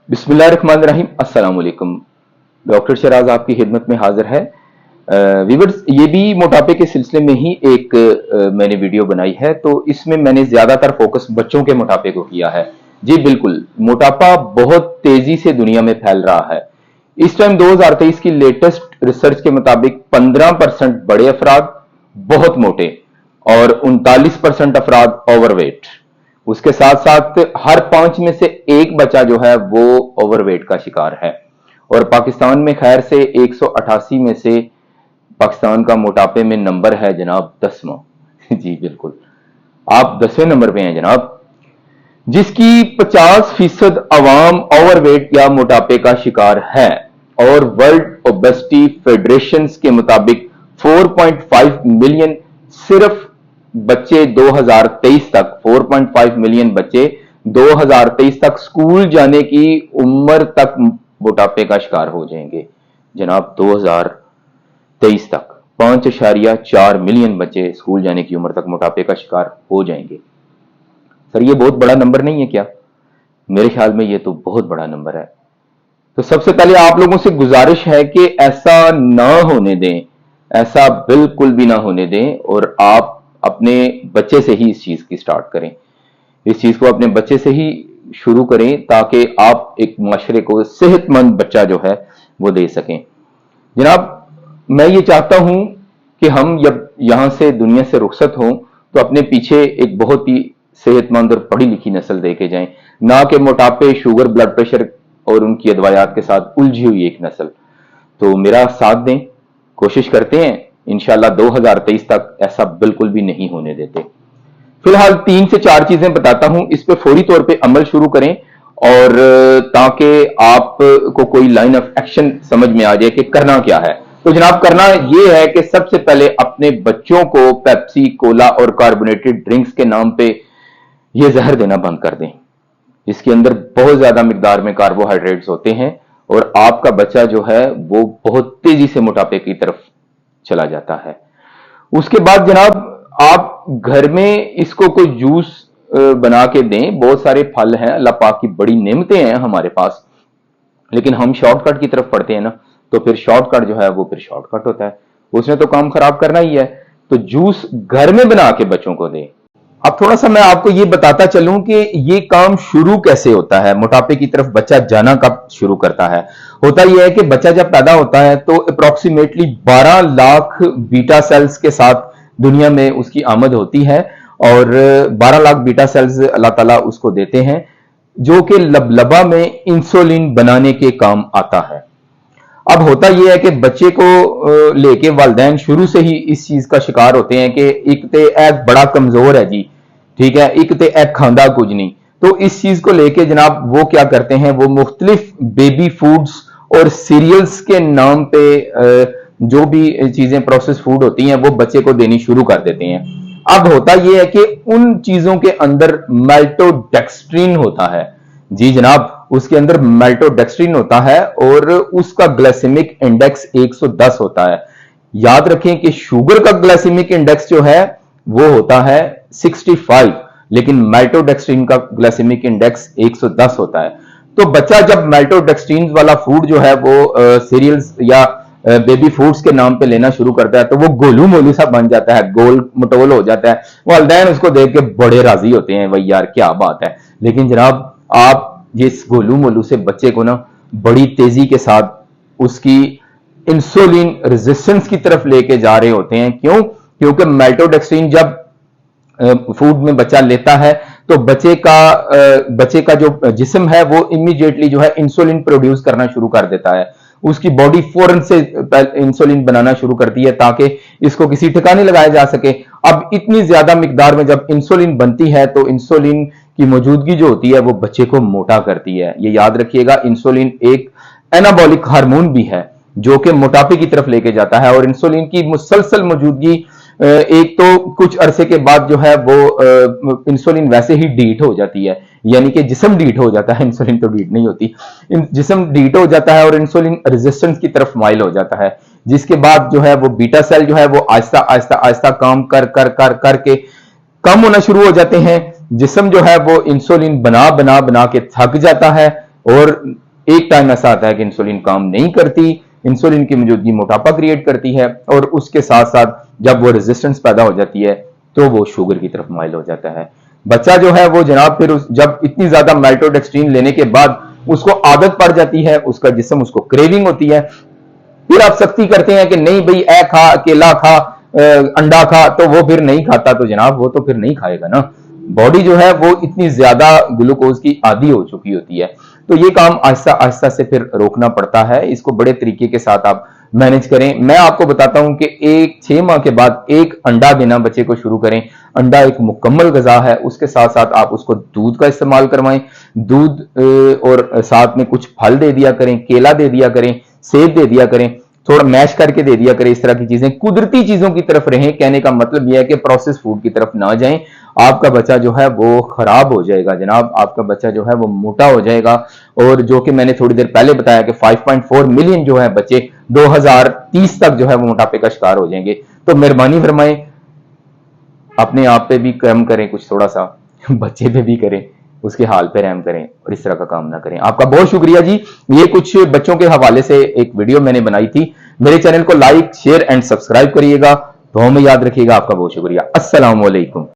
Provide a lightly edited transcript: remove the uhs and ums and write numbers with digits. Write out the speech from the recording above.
बिस्मिल्लाहिर्रहमानिर्रहीम। अस्सलाम वालेकुम। डॉक्टर शराज आपकी खिदमत में हाजिर है। व्यूअर्स, ये भी मोटापे के सिलसिले में ही एक मैंने वीडियो बनाई है, तो इसमें मैंने ज्यादातर फोकस बच्चों के मोटापे को किया है। जी बिल्कुल, मोटापा बहुत तेजी से दुनिया में फैल रहा है। इस टाइम 2023 की लेटेस्ट रिसर्च के मुताबिक 15% बड़े अफराद बहुत मोटे और 39% अफराद ओवरवेट। उसके साथ साथ हर 5 में से एक बच्चा जो है वो ओवरवेट का शिकार है। और पाकिस्तान में खैर से 188 में से पाकिस्तान का मोटापे में नंबर है जनाब 10वां। जी बिल्कुल, आप 10वें नंबर पे हैं जनाब, जिसकी 50% अवाम ओवरवेट या मोटापे का शिकार है। और वर्ल्ड ओबेसिटी फेडरेशन के मुताबिक 4.5 मिलियन सिर्फ बच्चे 2023 तक 4.5 मिलियन बच्चे 2023 तक स्कूल जाने की उम्र तक मोटापे का शिकार हो जाएंगे। जनाब 2023 तक 5.4 मिलियन बच्चे स्कूल जाने की उम्र तक मोटापे का शिकार हो जाएंगे। सर, ये बहुत बड़ा नंबर नहीं है क्या? मेरे ख्याल में ये तो बहुत बड़ा नंबर है। तो सबसे पहले आप लोगों से गुजारिश है कि ऐसा ना होने दें, ऐसा बिल्कुल भी ना होने दें, और आप अपने बच्चे से ही इस चीज की स्टार्ट करें। इस चीज को अपने बच्चे से ही शुरू करें ताकि आप एक माशरे को सेहतमंद बच्चा जो है वो दे सकें। जनाब, मैं ये चाहता हूं कि हम जब यहां से दुनिया से रुखसत हों तो अपने पीछे एक बहुत ही सेहतमंद और पढ़ी लिखी नस्ल दे के जाएं, ना कि मोटापे, शुगर, ब्लड प्रेशर और उनकी अदवायात के साथ उलझी हुई एक नस्ल। तो मेरा साथ दें, कोशिश करते हैं इंशाल्लाह 2023 तक ऐसा बिल्कुल भी नहीं होने देते। फिलहाल 3 से 4 चीजें बताता हूं, इस पे फौरी तौर पे अमल शुरू करें और ताकि आपको कोई लाइन ऑफ एक्शन समझ में आ जाए कि करना क्या है। तो जनाब, करना यह है कि सबसे पहले अपने बच्चों को पेप्सी, कोला और कार्बोनेटेड ड्रिंक्स के नाम पे यह जहर देना बंद कर दें। इसके अंदर बहुत ज्यादा मिकदार में कार्बोहाइड्रेट्स होते हैं और आपका बच्चा जो है वो बहुत तेजी से मोटापे की तरफ चला जाता है। उसके बाद जनाब, आप घर में इसको कोई जूस बना के दें। बहुत सारे फल हैं, अल्लाह पाक की बड़ी नेमतें हैं हमारे पास, लेकिन हम शॉर्टकट की तरफ पढ़ते हैं ना, तो फिर शॉर्टकट जो है वो फिर शॉर्टकट होता है, उसने तो काम खराब करना ही है। तो जूस घर में बना के बच्चों को दें। अब थोड़ा सा मैं आपको ये बताता चलूं कि ये काम शुरू कैसे होता है, मोटापे की तरफ बच्चा जाना कब शुरू करता है। होता यह है कि बच्चा जब पैदा होता है तो अप्रोक्सीमेटली 12 लाख बीटा सेल्स के साथ दुनिया में उसकी आमद होती है और 12 लाख बीटा सेल्स अल्लाह ताला उसको देते हैं, जो कि लबलबा में इंसुलिन बनाने के काम आता है। अब होता यह है कि बच्चे को लेके वालिदैन शुरू से ही इस चीज का शिकार होते हैं कि एक ते एक बड़ा कमजोर है जी, ठीक है, एक ते एक खांदा कुछ नहीं। तो इस चीज को लेके जनाब वो क्या करते हैं, वो मुख्तलिफ बेबी फूड्स और सीरियल्स के नाम पे जो भी चीजें प्रोसेस फूड होती हैं वो बच्चे को देनी शुरू कर देते हैं। अब होता यह है कि उन चीजों के अंदर माल्टोडेक्स्ट्रीन होता है। जी जनाब, उसके अंदर माल्टोडेक्स्ट्रीन होता है और उसका ग्लाइसेमिक इंडेक्स 110 होता है। याद रखें कि शुगर का ग्लाइसेमिक इंडेक्स जो है वो होता है 65, लेकिन माल्टोडेक्स्ट्रीन का ग्लाइसेमिक इंडेक्स 110 होता है। तो बच्चा जब माल्टोडेक्स्ट्रीन वाला फूड जो है वो सीरियल्स या बेबी फूड्स के नाम पे लेना शुरू करता है तो वो गोलू मोलू सा बन जाता है, गोल मटोल हो जाता है। वालिदैन उसको देख के बड़े राजी होते हैं, भाई यार क्या बात है। लेकिन जनाब, आप जिस गोलू मोलू से बच्चे को ना बड़ी तेजी के साथ उसकी इंसुलिन रेजिस्टेंस की तरफ लेके जा रहे होते हैं। क्यों? क्योंकि माल्टोडेक्स्ट्रीन जब फूड में बच्चा लेता है तो बच्चे का जो जिस्म है वो इमीडिएटली जो है इंसुलिन प्रोड्यूस करना शुरू कर देता है। उसकी बॉडी फौरन से इंसुलिन बनाना शुरू करती है ताकि इसको किसी ठिकाने लगाया जा सके। अब इतनी ज्यादा मिकदार में जब इंसुलिन बनती है तो इंसुलिन की मौजूदगी जो होती है वो बच्चे को मोटा करती है। ये याद रखिएगा, इंसुलिन एक एनाबॉलिक हार्मोन भी है जो कि मोटापे की तरफ लेके जाता है। और इंसुलिन की मुसलसल मौजूदगी एक तो कुछ अरसे के बाद जो है वो इंसुलिन वैसे ही डीट हो जाती है, यानी कि जिस्म डीट हो जाता है, इंसुलिन तो डीट नहीं होती, जिस्म डीट हो जाता है और इंसुलिन रेजिस्टेंस की तरफ माइल हो जाता है। जिसके बाद जो है वो बीटा सेल जो है वो आहिस्ता आहिस्ता आहिस्ता काम कर कर कर करके कम होना शुरू हो जाते हैं। जिस्म जो है वो इंसुलिन बना बना बना के थक जाता है और एक टाइम ऐसा आता है कि इंसुलिन काम नहीं करती, इंसुलिन की मौजूदगी मोटापा क्रिएट करती है, और उसके साथ साथ जब वो रेजिस्टेंस पैदा हो जाती है तो वो शुगर की तरफ माइल हो जाता है। बच्चा जो है वो जनाब फिर जब इतनी ज्यादा माल्टोडेक्स्ट्रीन लेने के बाद उसको आदत पड़ जाती है, उसका जिस्म, उसको क्रेविंग होती है, फिर आप सख्ती करते हैं कि नहीं भाई ए खा, केला खा, अंडा खा, तो वो फिर नहीं खाता, तो जनाब वो तो फिर नहीं खाएगा ना। बॉडी जो है वो इतनी ज्यादा ग्लूकोज की आदी हो चुकी होती है। तो ये काम आहिस्ता आहिस्ता से फिर रोकना पड़ता है, इसको बड़े तरीके के साथ आप मैनेज करें। मैं आपको बताता हूं कि 6 माह के बाद एक अंडा देना बच्चे को शुरू करें। अंडा एक मुकम्मल गजा है, उसके साथ साथ आप उसको दूध का इस्तेमाल करवाएं, दूध और साथ में कुछ फल दे दिया करें, केला दे दिया करें, सेब दे दिया करें, थोड़ा मैश करके दे दिया करें। इस तरह की चीजें, कुदरती चीजों की तरफ रहें। कहने का मतलब यह है कि प्रोसेस फूड की तरफ ना जाएं, आपका बच्चा जो है वो खराब हो जाएगा जनाब, आपका बच्चा जो है वो मोटा हो जाएगा। और जो कि मैंने थोड़ी देर पहले बताया कि 5.4 मिलियन जो है बच्चे 2030 तक जो है वो मोटापे का शिकार हो जाएंगे। तो मेहरबानी फरमाएं, अपने आप पे भी कर्म करें, कुछ थोड़ा सा बच्चे पे भी करें, उसके हाल पे रहम करें और इस तरह का काम ना करें। आपका बहुत शुक्रिया जी। ये कुछ बच्चों के हवाले से एक वीडियो मैंने बनाई थी। मेरे चैनल को लाइक, शेयर एंड सब्सक्राइब करिएगा। दुआ में याद रखिएगा। आपका बहुत शुक्रिया। अस्सलाम वालेकुम।